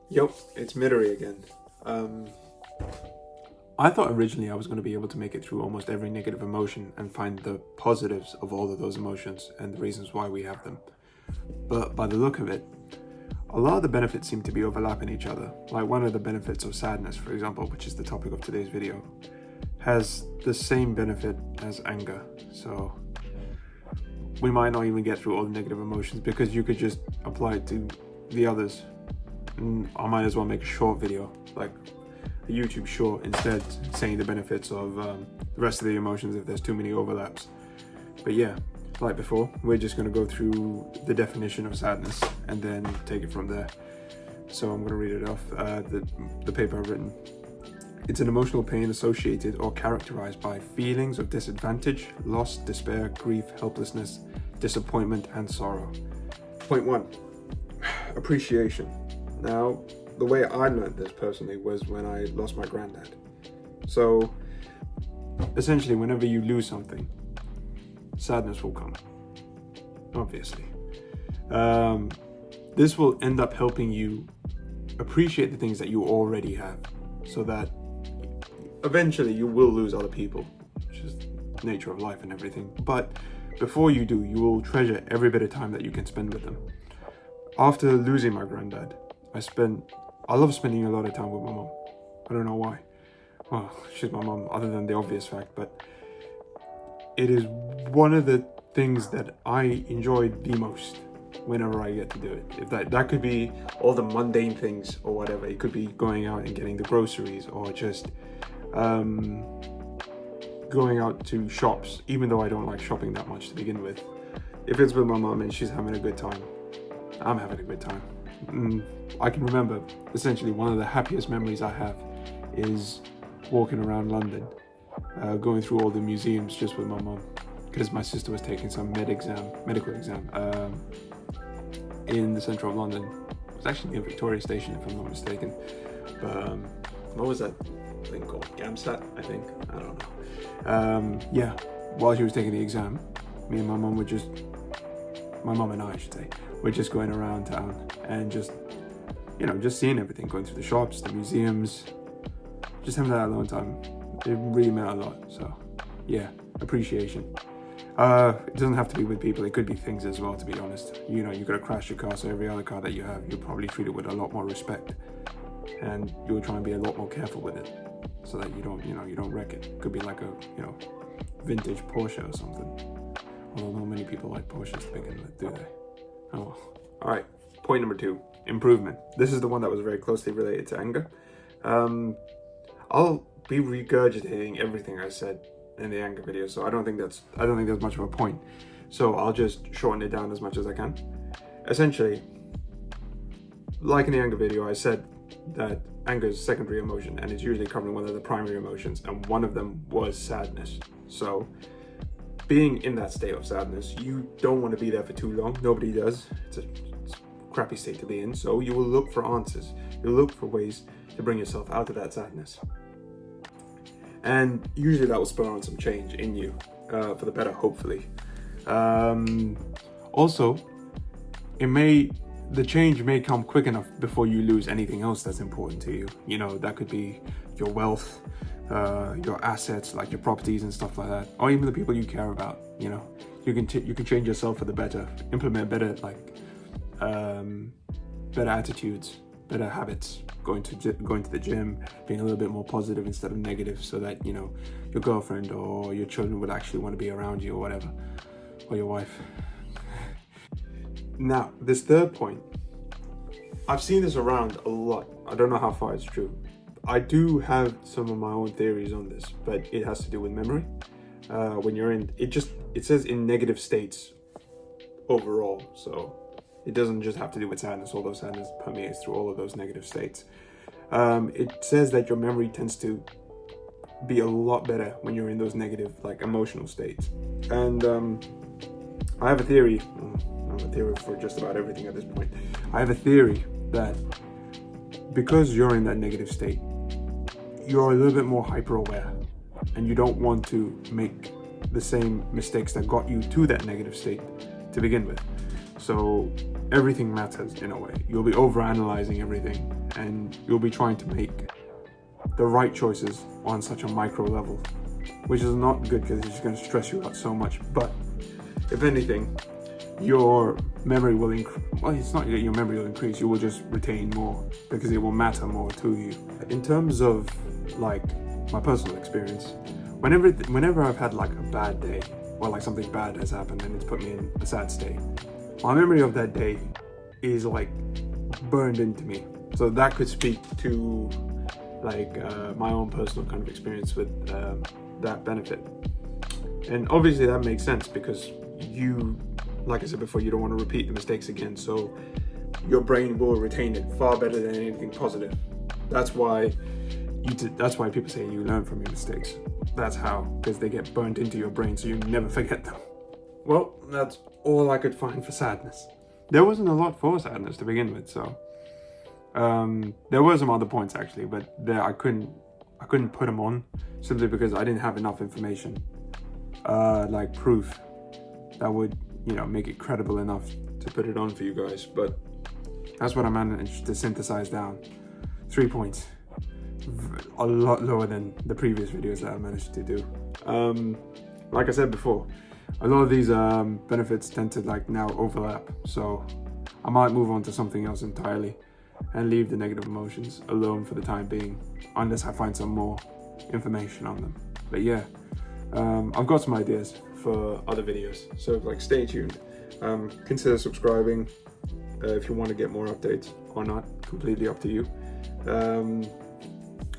Yep, it's Midori again. I thought originally I was going to be able to make it through almost every negative emotion and find the positives of all of those emotions and the reasons why we have them. But by the look of it, a lot of the benefits seem to be overlapping each other. Like one of the benefits of sadness, for example, which is the topic of today's video, has the same benefit as anger. So we might not even get through all the negative emotions because you could just apply it to the others. And I might as well make a short video, like a YouTube short, instead, saying the benefits of the rest of the emotions if there's too many overlaps. But yeah, like before, we're just going to go through the definition of sadness and then take it from there. So I'm going to read it off the paper I've written. It's an emotional pain associated or characterized by feelings of disadvantage, loss, despair, grief, helplessness, disappointment, and sorrow. Point 1, appreciation. Now, the way I learned this personally was when I lost my granddad. So, essentially, whenever you lose something, sadness will come, obviously. This will end up helping you appreciate the things that you already have, so that eventually you will lose other people, which is the nature of life and everything. But before you do, you will treasure every bit of time that you can spend with them. After losing my granddad, I love spending a lot of time with my mom. I don't know why. Well, she's my mom, other than the obvious fact, but it is one of the things that I enjoy the most whenever I get to do it. If that could be all the mundane things or whatever. It could be going out and getting the groceries, or just going out to shops, even though I don't like shopping that much to begin with. If it's with my mom and she's having a good time, I'm having a good time. I can remember, essentially, one of the happiest memories I have is walking around London, going through all the museums just with my mom, because my sister was taking some medical exam in the centre of London. It was actually near Victoria Station, if I'm not mistaken. But what was that thing called? Gamsat, I think. I don't know. Yeah, while she was taking the exam, me and my mom were just, my mom and I should say, we're just going around town and just seeing everything, going through the shops, the museums, just having that alone time. It really meant a lot. So yeah, appreciation. It doesn't have to be with people, it could be things as well, to be honest. You gotta crash your car, so every other car that you have, you'll probably treat it with a lot more respect, and you'll try and be a lot more careful with it, so that you don't wreck it. It could be like a vintage Porsche or something. Although not many people like Porsches to begin with, do they? Oh, all right. Point number 2, improvement. This is the one that was very closely related to anger. I'll be regurgitating everything I said in the anger video, so I don't think there's much of a point. So I'll just shorten it down as much as I can. Essentially, like in the anger video, I said that anger is a secondary emotion and it's usually covering one of the primary emotions, and one of them was sadness. So being in that state of sadness, you don't want to be there for too long. Nobody does. It's a crappy state to be in. So you will look for answers. You'll look for ways to bring yourself out of that sadness. And usually that will spur on some change in you, for the better, hopefully. Also, the change may come quick enough before you lose anything else that's important to you. That could be your wealth, your assets, like your properties and stuff like that, or even the people you care about. You can change yourself for the better, implement better attitudes, better habits, going to the gym, being a little bit more positive instead of negative, so that your girlfriend or your children would actually want to be around you, or whatever, or your wife. Now, this third point, I've seen this around a lot. I don't know how far it's true. I do have some of my own theories on this, but it has to do with memory. When you're in, it says in negative states overall, so it doesn't just have to do with sadness, although sadness permeates through all of those negative states. It says that your memory tends to be a lot better when you're in those negative, emotional states. And I have a theory. I have a theory for just about everything at this point. I have a theory that because you're in that negative state, you're a little bit more hyper aware, and you don't want to make the same mistakes that got you to that negative state to begin with. So everything matters in a way. You'll be overanalyzing everything, and you'll be trying to make the right choices on such a micro level, which is not good because it's just going to stress you out so much. But if anything, your memory will well, it's not that your memory will increase, you will just retain more because it will matter more to you. In terms of like my personal experience, whenever I've had like a bad day or like something bad has happened and it's put me in a sad state, my memory of that day is like burned into me. So that could speak to like my own personal kind of experience with that benefit. And obviously that makes sense because you, like I said before, you don't want to repeat the mistakes again, so your brain will retain it far better than anything positive. That's why people say you learn from your mistakes. That's how, because they get burnt into your brain so you never forget them. Well, that's all I could find for sadness. There wasn't a lot for sadness to begin with, so there were some other points actually, but I couldn't put them on simply because I didn't have enough information, like proof that would, make it credible enough to put it on for you guys. But that's what I managed to synthesize down. 3 points, a lot lower than the previous videos that I managed to do. Like I said before, a lot of these benefits tend to like now overlap, so I might move on to something else entirely and leave the negative emotions alone for the time being, unless I find some more information on them. But yeah, I've got some ideas for other videos, so like stay tuned. Consider subscribing if you want to get more updates or not, completely up to you.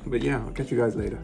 But yeah, I'll catch you guys later.